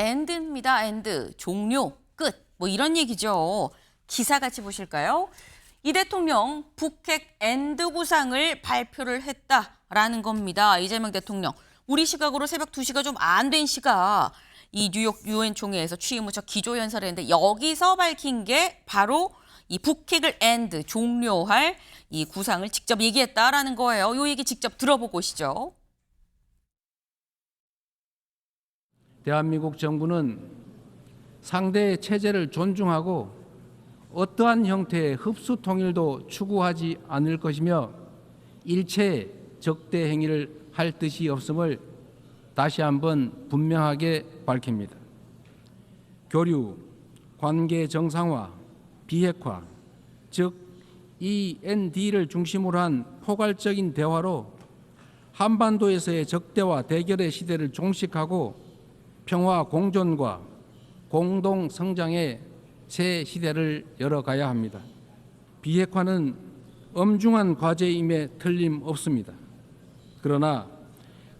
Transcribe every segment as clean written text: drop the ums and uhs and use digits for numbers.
end입니다. end. 종료, 끝. 뭐 이런 얘기죠. 기사 같이 보실까요? 이 대통령 북핵 end 구상을 발표를 했다라는 겁니다. 이재명 대통령. 우리 시각으로 새벽 2시가 좀 안 된 시각. 이 뉴욕 유엔 총회에서 취임 후 첫 기조연설을 했는데 여기서 밝힌 게 바로 이 북핵을 end, 종료할 이 구상을 직접 얘기했다라는 거예요. 이 얘기 직접 들어보고 오시죠. 대한민국 정부는 상대의 체제를 존중하고 어떠한 형태의 흡수 통일도 추구하지 않을 것이며 일체의 적대 행위를 할 뜻이 없음을 다시 한번 분명하게 밝힙니다. 교류, 관계 정상화, 비핵화, 즉 END를 중심으로 한 포괄적인 대화로 한반도에서의 적대와 대결의 시대를 종식하고 평화 공존과 공동 성장의 새 시대를 열어가야 합니다. 비핵화는 엄중한 과제임에 틀림없습니다. 그러나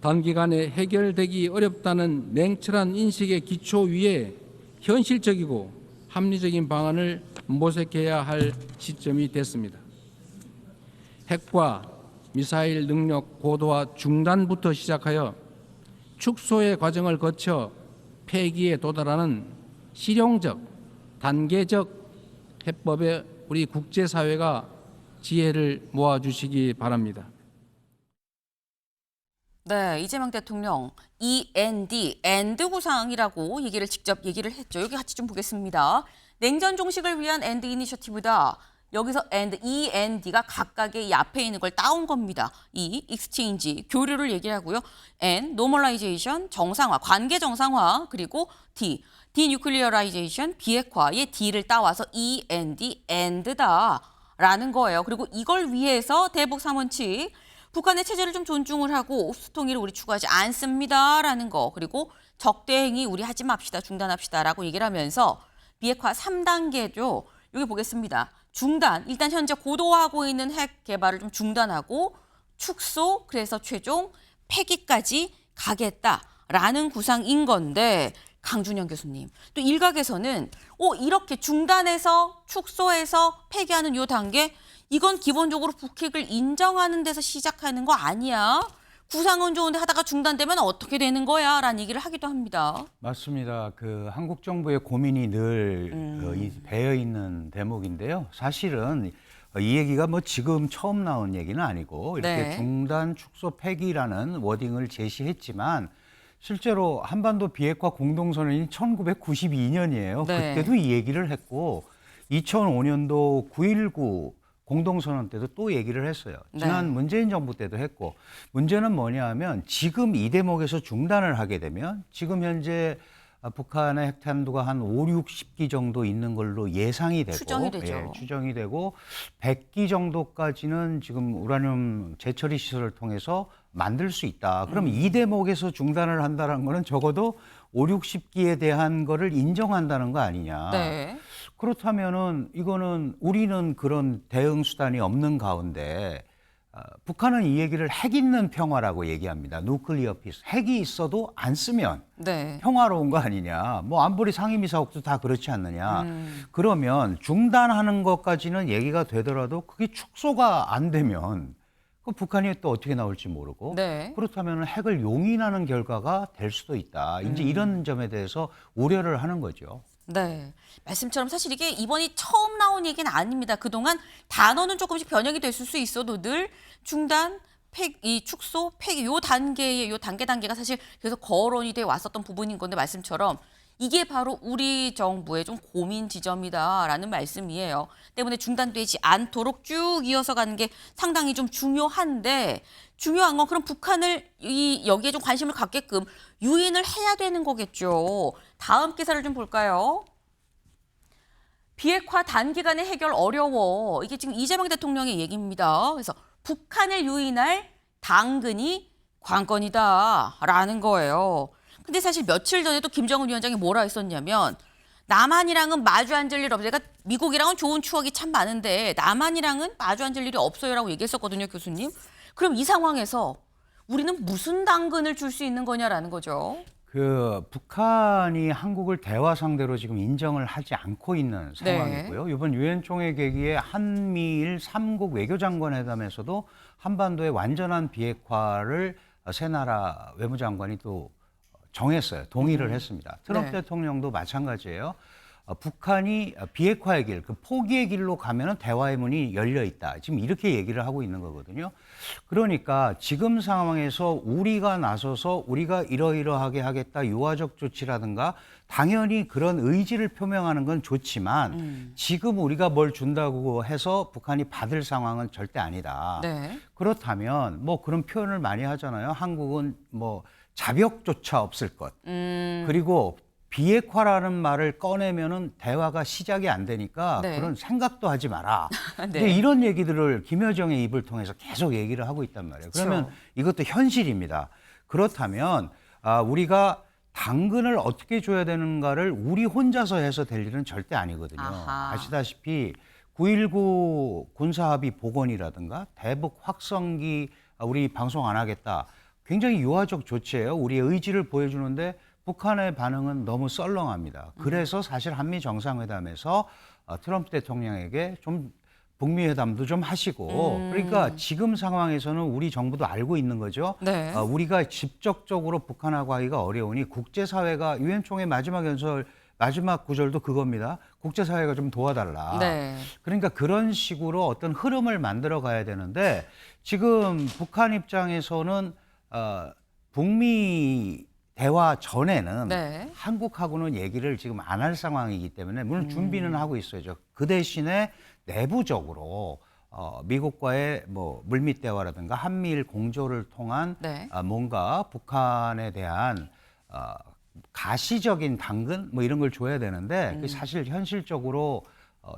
단기간에 해결되기 어렵다는 냉철한 인식의 기초 위에 현실적이고 합리적인 방안을 모색해야 할 시점이 됐습니다. 핵과 미사일 능력 고도화 중단부터 시작하여 축소의 과정을 거쳐 폐기에 도달하는 실용적, 단계적 해법에 우리 국제사회가 지혜를 모아주시기 바랍니다. 네, 이재명 대통령 END, end 구상이라고 직접 얘기를 했죠. 여기 같이 좀 보겠습니다. 냉전 종식을 위한 end 이니셔티브다. 여기서 END가 각각의 이 앞에 있는 걸 따온 겁니다. E, exchange, 교류를 얘기하고요. N, normalization, 정상화, 관계 정상화, 그리고 D, denuclearization, 비핵화의 D를 따와서 END, end다라는 거예요. 그리고 이걸 위해서 대북 3원칙, 북한의 체제를 좀 존중을 하고 흡수 통일을 우리 추구하지 않습니다라는 거. 그리고 적대 행위 우리 하지 맙시다, 중단합시다라고 얘기를 하면서 비핵화 3단계죠. 여기 보겠습니다. 중단, 일단 현재 고도화하고 있는 핵 개발을 좀 중단하고 축소, 그래서 최종 폐기까지 가겠다라는 구상인 건데 강준영 교수님, 또 일각에서는 이렇게 중단해서 축소해서 폐기하는 요 단계, 이건 기본적으로 북핵을 인정하는 데서 시작하는 거 아니야? 구상은 좋은데 하다가 중단되면 어떻게 되는 거야? 라는 얘기를 하기도 합니다. 맞습니다. 한국 정부의 고민이 늘 배어 있는 대목인데요. 사실은 이 얘기가 지금 처음 나온 얘기는 아니고 이렇게 네. 중단, 축소, 폐기라는 워딩을 제시했지만 실제로 한반도 비핵화 공동선언이 1992년이에요. 네. 그때도 이 얘기를 했고 2005년도 9.19 공동선언 때도 또 얘기를 했어요. 지난 네. 문재인 정부 때도 했고, 문제는 뭐냐 하면 지금 이 대목에서 중단을 하게 되면 지금 현재 북한의 핵탄두가 한 5, 60기 정도 있는 걸로 예상이 되고 추정이 되죠. 추정이 되고 100기 정도까지는 지금 우라늄 재처리 시설을 통해서 만들 수 있다. 그럼 이 대목에서 중단을 한다는 거는 적어도 5, 60기에 대한 거를 인정한다는 거 아니냐. 네. 그렇다면은 이거는 우리는 그런 대응 수단이 없는 가운데 북한은 이 얘기를 핵 있는 평화라고 얘기합니다. 누클리어 피스. 핵이 있어도 안 쓰면 네. 평화로운 거 아니냐. 안보리 상임이사국도 다 그렇지 않느냐. 그러면 중단하는 것까지는 얘기가 되더라도 그게 축소가 안 되면 북한이 또 어떻게 나올지 모르고 네. 그렇다면 핵을 용인하는 결과가 될 수도 있다. 이제 이런 점에 대해서 우려를 하는 거죠. 네. 말씀처럼 사실 이게 이번이 처음 나온 얘기는 아닙니다. 그동안 단어는 조금씩 변형이 됐을 수 있어도 늘 중단, 이 축소, 폐기 요 단계가 사실 계속 거론이 돼 왔었던 부분인 건데 말씀처럼 이게 바로 우리 정부의 좀 고민 지점이다라는 말씀이에요. 때문에 중단되지 않도록 쭉 이어서 가는 게 상당히 좀 중요한데 중요한 건 그럼 북한을 여기에 좀 관심을 갖게끔 유인을 해야 되는 거겠죠. 다음 기사를 좀 볼까요? 비핵화 단기간에 해결 어려워. 이게 지금 이재명 대통령의 얘기입니다. 그래서 북한을 유인할 당근이 관건이다라는 거예요. 근데 사실 며칠 전에도 김정은 위원장이 뭐라 했었냐면 남한이랑은 마주 앉을 일 없어요. 그러니까 미국이랑은 좋은 추억이 참 많은데 남한이랑은 마주 앉을 일이 없어요라고 얘기했었거든요, 교수님. 그럼 이 상황에서 우리는 무슨 당근을 줄 수 있는 거냐라는 거죠. 북한이 한국을 대화 상대로 지금 인정을 하지 않고 있는 네. 상황이고요. 이번 유엔 총회 계기에 한미일 3국 외교장관 회담에서도 한반도의 완전한 비핵화를 세 나라 외무장관이 또 정했어요. 동의를 했습니다. 트럼프 네. 대통령도 마찬가지예요. 북한이 비핵화의 길, 그 포기의 길로 가면은 대화의 문이 열려 있다. 지금 이렇게 얘기를 하고 있는 거거든요. 그러니까 지금 상황에서 우리가 나서서 우리가 이러이러하게 하겠다, 유화적 조치라든가 당연히 그런 의지를 표명하는 건 좋지만 지금 우리가 뭘 준다고 해서 북한이 받을 상황은 절대 아니다. 네. 그렇다면 뭐 그런 표현을 많이 하잖아요. 한국은 뭐 자벽조차 없을 것. 그리고 비핵화라는 말을 꺼내면은 대화가 시작이 안 되니까 네. 그런 생각도 하지 마라. 네. 근데 이런 얘기들을 김여정의 입을 통해서 계속 얘기를 하고 있단 말이에요. 그러면 그렇죠. 이것도 현실입니다. 그렇다면 우리가 당근을 어떻게 줘야 되는가를 우리 혼자서 해서 될 일은 절대 아니거든요. 아하. 아시다시피 9.19 군사합의 복원이라든가 대북 확성기 우리 방송 안 하겠다. 굉장히 유화적 조치예요. 우리의 의지를 보여주는데 북한의 반응은 너무 썰렁합니다. 그래서 사실 한미 정상회담에서 트럼프 대통령에게 좀 북미 회담도 좀 하시고 그러니까 지금 상황에서는 우리 정부도 알고 있는 거죠. 네. 우리가 직접적으로 북한하고 하기가 어려우니 국제사회가 유엔 총회 마지막 연설 마지막 구절도 그겁니다. 국제사회가 좀 도와달라. 네. 그러니까 그런 식으로 어떤 흐름을 만들어 가야 되는데 지금 북한 입장에서는 북미 대화 전에는 네. 한국하고는 얘기를 지금 안 할 상황이기 때문에 물론 준비는 하고 있어야죠. 그 대신에 내부적으로 미국과의 뭐 물밑 대화라든가 한미일 공조를 통한 네. 뭔가 북한에 대한 가시적인 당근 뭐 이런 걸 줘야 되는데 그게 사실 현실적으로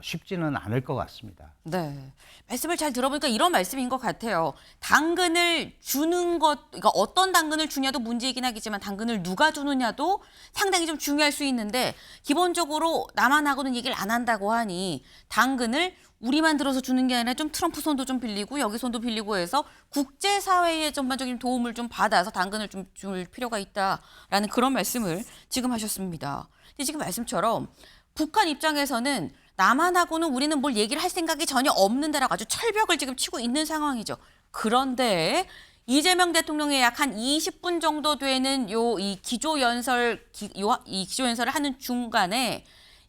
쉽지는 않을 것 같습니다. 네. 말씀을 잘 들어보니까 이런 말씀인 것 같아요. 당근을 주는 것, 그러니까 어떤 당근을 주냐도 문제이긴 하겠지만 당근을 누가 주느냐도 상당히 좀 중요할 수 있는데 기본적으로 남한하고는 얘기를 안 한다고 하니 당근을 우리만 들어서 주는 게 아니라 좀 트럼프 손도 좀 빌리고 여기 손도 빌리고 해서 국제사회의 전반적인 도움을 좀 받아서 당근을 좀 줄 필요가 있다라는 그런 말씀을 지금 하셨습니다. 근데 지금 말씀처럼 북한 입장에서는 남한하고는 우리는 뭘 얘기를 할 생각이 전혀 없는데라고 아주 철벽을 지금 치고 있는 상황이죠. 그런데 이재명 대통령의 약 한 20분 정도 되는 이 기조연설을 하는 중간에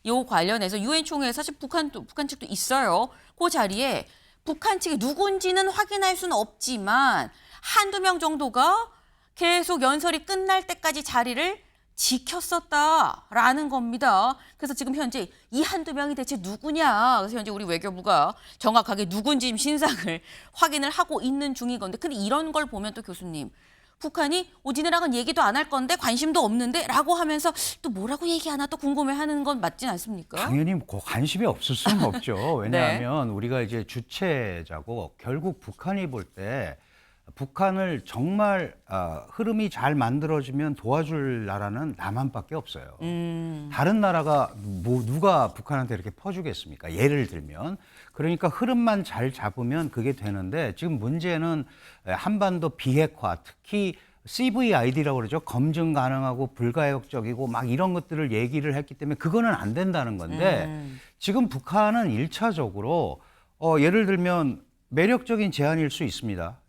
요 관련해서 유엔 총회에 사실 북한 측도 있어요. 그 자리에 북한 측이 누군지는 확인할 수는 없지만 한두 명 정도가 계속 연설이 끝날 때까지 자리를 지켰었다라는 겁니다. 그래서 지금 현재 이 한두 명이 대체 누구냐. 그래서 현재 우리 외교부가 정확하게 누군지 지금 신상을 확인을 하고 있는 중인 건데 근데 이런 걸 보면 또 교수님 북한이 오지네랑은 얘기도 안 할 건데 관심도 없는데 라고 하면서 또 뭐라고 얘기하나 또 궁금해하는 건 맞진 않습니까? 당연히 관심이 없을 수는 없죠. 왜냐하면 우리가 이제 주체자고 결국 북한이 볼 때 북한을 정말 흐름이 잘 만들어지면 도와줄 나라는 남한밖에 없어요. 다른 나라가 누가 북한한테 이렇게 퍼주겠습니까? 예를 들면. 그러니까 흐름만 잘 잡으면 그게 되는데 지금 문제는 한반도 비핵화, 특히 CVID라고 그러죠. 검증 가능하고 불가역적이고 막 이런 것들을 얘기를 했기 때문에 그거는 안 된다는 건데 지금 북한은 1차적으로 예를 들면 매력적인 제안일 수 있습니다.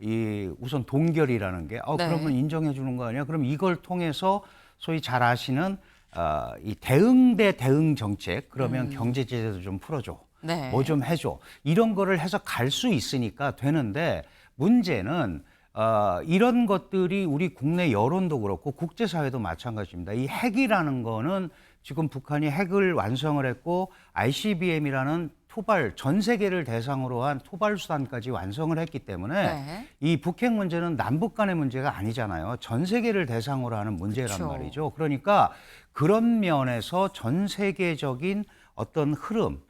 우선 동결이라는 게 네. 그러면 인정해 주는 거 아니야? 그럼 이걸 통해서 소위 잘 아시는 이 대응 대 대응 정책 그러면 경제 제재도 좀 풀어줘. 네. 뭐 좀 해줘. 이런 거를 해서 갈 수 있으니까 되는데 문제는 이런 것들이 우리 국내 여론도 그렇고 국제사회도 마찬가지입니다. 이 핵이라는 거는 지금 북한이 핵을 완성을 했고 ICBM이라는 전 세계를 대상으로 한 토발 수단까지 완성을 했기 때문에 네. 이 북핵 문제는 남북 간의 문제가 아니잖아요. 전 세계를 대상으로 하는 문제란 그렇죠. 말이죠. 그러니까 그런 면에서 전 세계적인 어떤 흐름,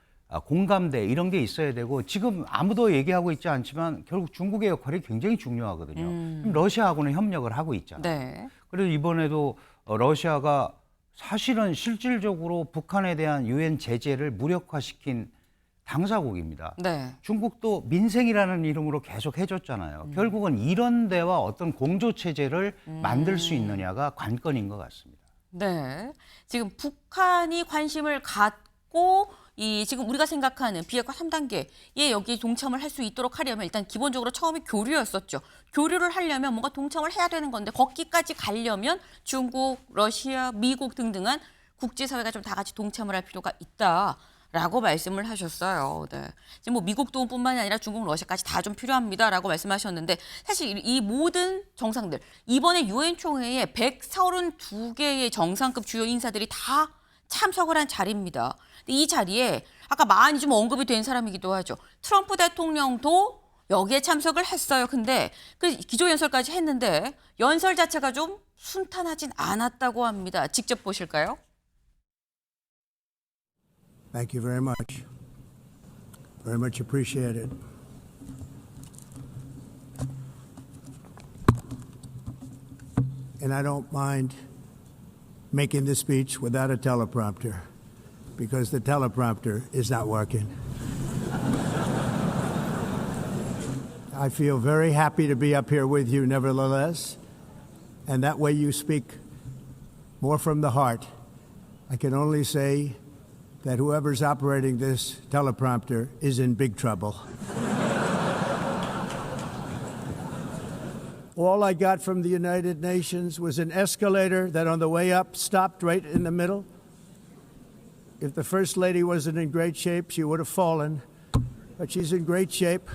공감대 이런 게 있어야 되고 지금 아무도 얘기하고 있지 않지만 결국 중국의 역할이 굉장히 중요하거든요. 지금 러시아하고는 협력을 하고 있잖아요. 네. 그래서 이번에도 러시아가 사실은 실질적으로 북한에 대한 유엔 제재를 무력화시킨 당사국입니다. 네. 중국도 민생이라는 이름으로 계속 해줬잖아요. 결국은 이런 데와 어떤 공조 체제를 만들 수 있느냐가 관건인 것 같습니다. 네. 지금 북한이 관심을 갖고 지금 우리가 생각하는 비핵화 3단계에 여기 동참을 할 수 있도록 하려면 일단 기본적으로 처음에 교류였었죠. 교류를 하려면 뭔가 동참을 해야 되는 건데 거기까지 가려면 중국, 러시아, 미국 등등한 국제사회가 좀 다 같이 동참을 할 필요가 있다라고 말씀을 하셨어요. 네. 지금 뭐 미국 도움뿐만이 아니라 중국, 러시아까지 다 좀 필요합니다라고 말씀하셨는데 사실 이 모든 정상들 이번에 유엔 총회에 132개의 정상급 주요 인사들이 다 참석을 한 자리입니다. 근데 이 자리에 아까 많이 좀 언급이 된 사람이기도 하죠. 트럼프 대통령도 여기에 참석을 했어요. 근데 그 기조연설까지 했는데 연설 자체가 좀 순탄하진 않았다고 합니다. 직접 보실까요? Thank you very much. Very much appreciated. And I don't mind making the speech without a teleprompter because the teleprompter is not working. I feel very happy to be up here with you nevertheless, and that way you speak more from the heart. I can only say that whoever's operating this teleprompter is in big trouble. All I got from the United Nations was an escalator that on the way up stopped right in the middle. If the First Lady wasn't in great shape, she would have fallen, but she's in great shape.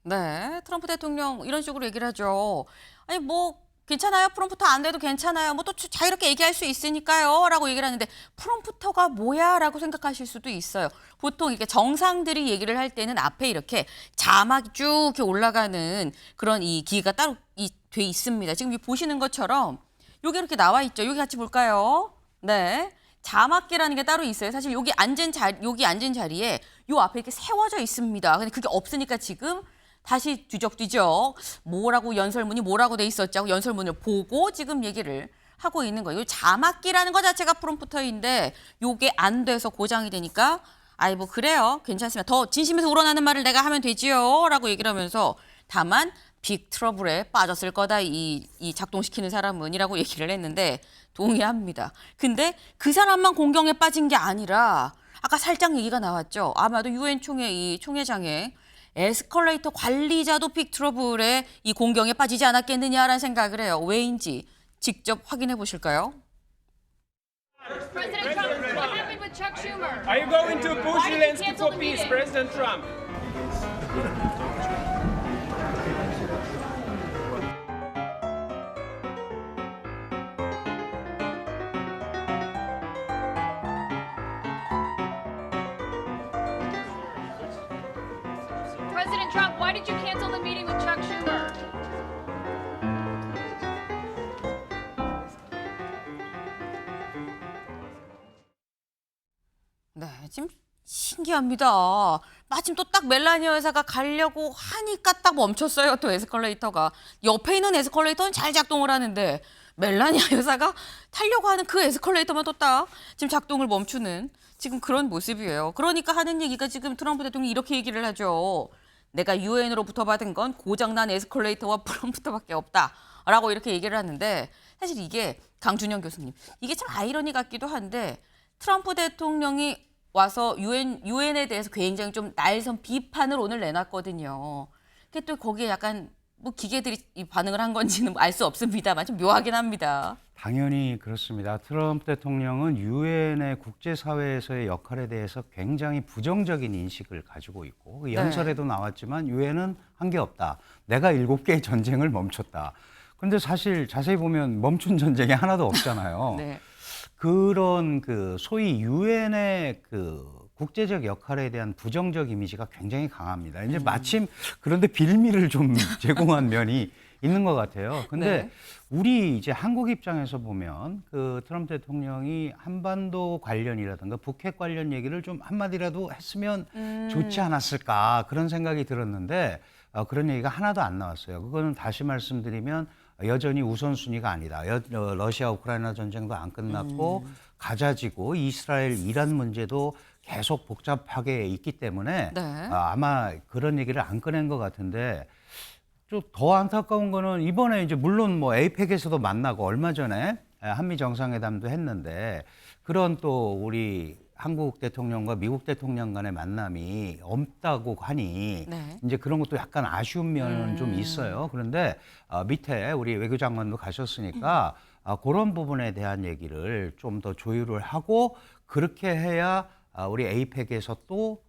네, 트럼프 대통령 이런 식으로 얘기를 하죠. 아니 뭐 괜찮아요. 프롬프터 안 돼도 괜찮아요. 뭐 또 자유롭게 얘기할 수 있으니까요. 라고 얘기를 하는데 프롬프터가 뭐야? 라고 생각하실 수도 있어요. 보통 이렇게 정상들이 얘기를 할 때는 앞에 이렇게 자막이 쭉 이렇게 올라가는 그런 이 기계가 따로 돼 있습니다. 지금 이 보시는 것처럼 여기 이렇게 나와 있죠. 여기 같이 볼까요? 네. 자막기라는 게 따로 있어요. 사실 여기 앉은 자리에 요 앞에 이렇게 세워져 있습니다. 근데 그게 없으니까 지금 다시 뒤적뒤적 뭐라고 연설문이 뭐라고 돼 있었지 하고 연설문을 보고 지금 얘기를 하고 있는 거예요. 자막기라는 거 자체가 프롬프터인데 요게 안 돼서 고장이 되니까 아이 뭐 그래요. 괜찮습니다. 더 진심에서 우러나는 말을 내가 하면 되지요. 라고 얘기를 하면서 다만 빅 트러블에 빠졌을 거다 이 작동시키는 사람은 이라고 얘기를 했는데 동의합니다. 근데 그 사람만 공경에 빠진 게 아니라 아까 살짝 얘기가 나왔죠. 아마도 유엔 총회 이 총회장에 에스컬레이터 관리자도 빅 트러블에 이 공경에 빠지지 않았겠느냐라는 생각을 해요. 왜인지 직접 확인해 보실까요? President Trump, what happened with Chuck Schumer? Are you going to push Why did you Zelensky cancel for the peace, meeting? President Trump? President Trump, why did you cancel the meeting with Chuck Schumer? 네, 지금 신기합니다. 마침 또 딱 멜라니아 여사가 가려고 하니까 딱 멈췄어요. 또 에스컬레이터가. 옆에 있는 에스컬레이터는 잘 작동을 하는데 멜라니아 여사가 타려고 하는 그 에스컬레이터만 또 딱 지금 작동을 멈추는 지금 그런 모습이에요. 그러니까 하는 얘기가 지금 트럼프 대통령이 이렇게 얘기를 하죠. 내가 유엔으로부터 받은 건 고장난 에스컬레이터와 프롬프터밖에 없다라고 이렇게 얘기를 하는데 사실 이게 강준영 교수님 이게 참 아이러니 같기도 한데 트럼프 대통령이 와서 유엔에 대해서 굉장히 좀 날선 비판을 오늘 내놨거든요. 그게 또 거기에 약간 뭐 기계들이 반응을 한 건지는 알 수 없습니다만 좀 묘하긴 합니다. 당연히 그렇습니다. 트럼프 대통령은 유엔의 국제사회에서의 역할에 대해서 굉장히 부정적인 인식을 가지고 있고 그 연설에도 나왔지만 유엔은 한 게 없다. 내가 7개의 전쟁을 멈췄다. 그런데 사실 자세히 보면 멈춘 전쟁이 하나도 없잖아요. 네. 그런 그 소위 유엔의 그 국제적 역할에 대한 부정적 이미지가 굉장히 강합니다. 이제 마침 그런데 빌미를 좀 제공한 면이 있는 것 같아요. 근데 네. 우리 이제 한국 입장에서 보면 그 트럼프 대통령이 한반도 관련이라든가 북핵 관련 얘기를 좀 한마디라도 했으면 좋지 않았을까 그런 생각이 들었는데 그런 얘기가 하나도 안 나왔어요. 그거는 다시 말씀드리면 여전히 우선순위가 아니다. 러시아 우크라이나 전쟁도 안 끝났고 가자지구 이스라엘 이란 문제도 계속 복잡하게 있기 때문에 네. 아마 그런 얘기를 안 꺼낸 것 같은데 좀 더 안타까운 거는 이번에 이제 물론 뭐 에이펙에서도 만나고 얼마 전에 한미 정상회담도 했는데 그런 또 우리 한국 대통령과 미국 대통령 간의 만남이 없다고 하니 네. 이제 그런 것도 약간 아쉬운 면은 좀 있어요. 그런데 밑에 우리 외교장관도 가셨으니까 그런 부분에 대한 얘기를 좀 더 조율을 하고 그렇게 해야 우리 에이펙에서 또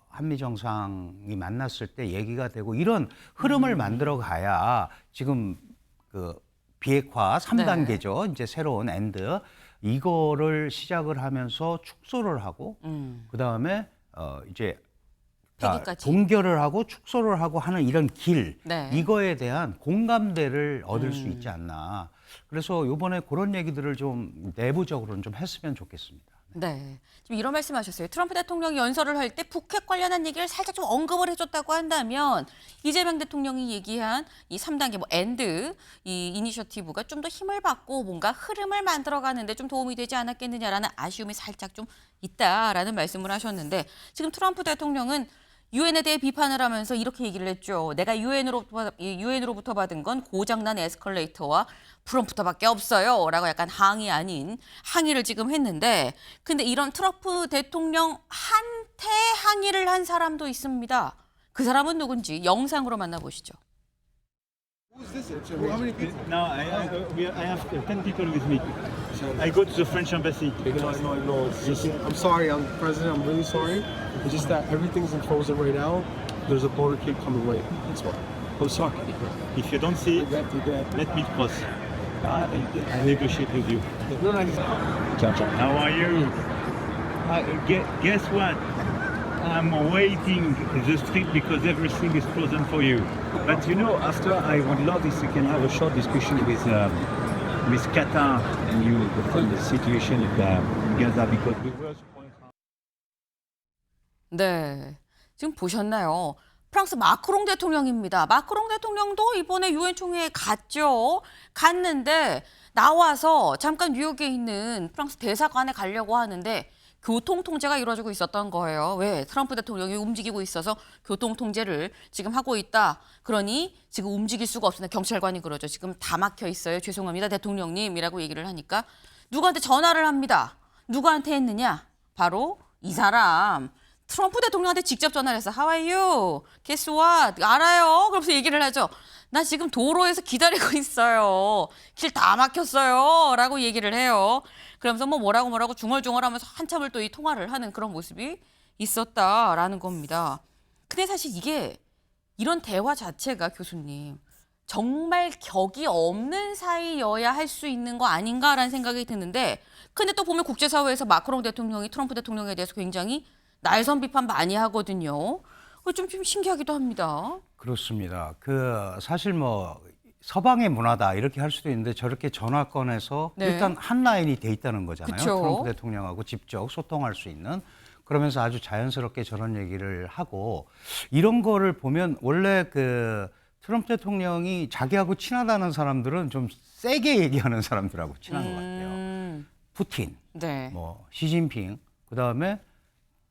한미 정상이 만났을 때 얘기가 되고 이런 흐름을 만들어 가야 지금 그 비핵화 3단계죠. 이제 새로운 엔드 이거를 시작을 하면서 축소를 하고 그다음에 이제 폐기까지. 동결을 하고 축소를 하고 하는 이런 길 네. 이거에 대한 공감대를 얻을 수 있지 않나. 그래서 이번에 그런 얘기들을 좀 내부적으로는 좀 했으면 좋겠습니다. 네. 지금 이런 말씀하셨어요. 트럼프 대통령이 연설을 할 때 북핵 관련한 얘기를 살짝 좀 언급을 해줬다고 한다면 이재명 대통령이 얘기한 이 3단계 뭐 엔드 이 이니셔티브가 좀 더 힘을 받고 뭔가 흐름을 만들어가는데 좀 도움이 되지 않았겠느냐라는 아쉬움이 살짝 좀 있다라는 말씀을 하셨는데 지금 트럼프 대통령은 유엔에 대해 비판을 하면서 이렇게 얘기를 했죠. 내가 유엔으로부터 받은 건 고장난 에스컬레이터와 프롬프터밖에 없어요. 라고 약간 항의 아닌 항의를 지금 했는데 근데 이런 트럼프 대통령한테 항의를 한 사람도 있습니다. 그 사람은 누군지 영상으로 만나보시죠. How many people? No, I have 10 people with me. I go to the French embassy. I know. It's just, I'm sorry, I'm president. I'm really sorry. It's just that everything's in frozen right now. There's a motorcade coming right. That's why. I'm sorry. If you don't see it, let me cross. I negotiate with you. No, How are you? Guess what? I'm waiting the street because everything is frozen for you. But you know, after I would love if we can have a short discussion with Qatar and you on the situation in Gaza because we were supposed to. 네, 지금 보셨나요? 프랑스 마크롱 대통령입니다. 마크롱 대통령도 이번에 유엔 총회에 갔죠. 갔는데 나와서 잠깐 뉴욕에 있는 프랑스 대사관에 가려고 하는데 교통 통제가 이루어지고 있었던 거예요. 왜? 트럼프 대통령이 움직이고 있어서 교통 통제를 지금 하고 있다. 그러니 지금 움직일 수가 없습니다. 경찰관이 그러죠. 지금 다 막혀 있어요. 죄송합니다, 대통령님이라고 얘기를 하니까 누구한테 전화를 합니다. 누구한테 했느냐? 바로 이 사람. 트럼프 대통령한테 직접 전화를 해서 How are you? Guess what? 알아요. 그러면서 얘기를 하죠. 나 지금 도로에서 기다리고 있어요. 길 다 막혔어요. 라고 얘기를 해요. 그러면서 뭐라고 중얼중얼하면서 한참을 또 이 통화를 하는 그런 모습이 있었다라는 겁니다. 근데 사실 이게 이런 대화 자체가 교수님 정말 격이 없는 사이여야 할 수 있는 거 아닌가라는 생각이 드는데 근데 또 보면 국제사회에서 마크롱 대통령이 트럼프 대통령에 대해서 굉장히 날선 비판 많이 하거든요. 좀 신기하기도 합니다. 그렇습니다. 사실 뭐 서방의 문화다 이렇게 할 수도 있는데 저렇게 전화권에서 네. 일단 한 라인이 돼 있다는 거잖아요. 그쵸. 트럼프 대통령하고 직접 소통할 수 있는 그러면서 아주 자연스럽게 저런 얘기를 하고 이런 거를 보면 원래 트럼프 대통령이 자기하고 친하다는 사람들은 좀 세게 얘기하는 사람들하고 친한 것 같아요. 푸틴, 네. 뭐 시진핑, 그다음에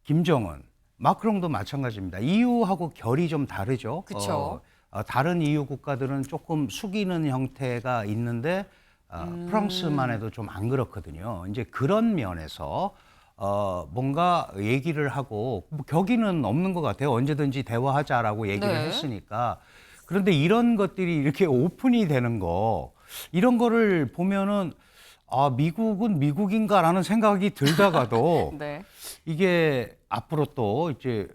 김정은, 마크롱도 마찬가지입니다. EU하고 결이 좀 다르죠. 그쵸. 다른 EU 국가들은 조금 숙이는 형태가 있는데 프랑스만 해도 좀 안 그렇거든요. 이제 그런 면에서 뭔가 얘기를 하고 뭐 격의는 없는 것 같아요. 언제든지 대화하자라고 얘기를 네. 했으니까. 그런데 이런 것들이 이렇게 오픈이 되는 거 이런 거를 보면은 미국은 미국인가라는 생각이 들다가도 네. 이게 앞으로 또 이제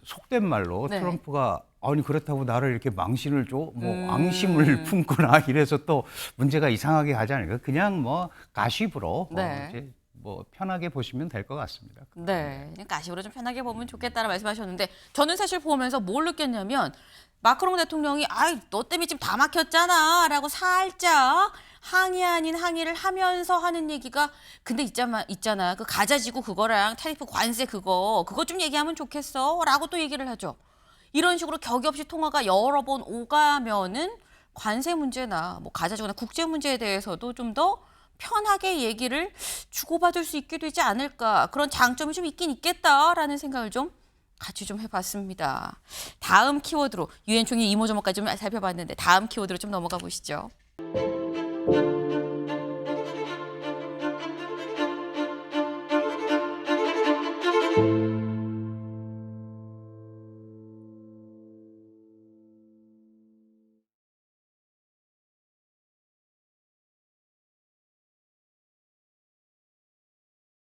속된 말로 네. 트럼프가 아니 그렇다고 나를 이렇게 망신을 줘? 뭐 앙심을 품거나 이래서 또 문제가 이상하게 가지 않을까? 그냥 뭐 가십으로 네. 이제 뭐 편하게 보시면 될 것 같습니다. 네, 그냥 가식으로 좀 편하게 보면 좋겠다는 말씀하셨는데 저는 사실 보면서 뭘 느꼈냐면 마크롱 대통령이 너 때문에 지금 다 막혔잖아 라고 살짝 항의 아닌 항의를 하면서 하는 얘기가 근데 있잖아 그 가자지구 그거랑 타리프 관세 그거 좀 얘기하면 좋겠어 라고 또 얘기를 하죠. 이런 식으로 격이 없이 통화가 여러 번 오가면은 관세 문제나 뭐 가자지구나 국제 문제에 대해서도 좀 더 편하게 얘기를 주고받을 수 있게 되지 않을까. 그런 장점이 좀 있긴 있겠다라는 생각을 좀 같이 좀 해봤습니다. 다음 키워드로 유엔 총회 이모저모까지 좀 살펴봤는데 다음 키워드로 좀 넘어가 보시죠.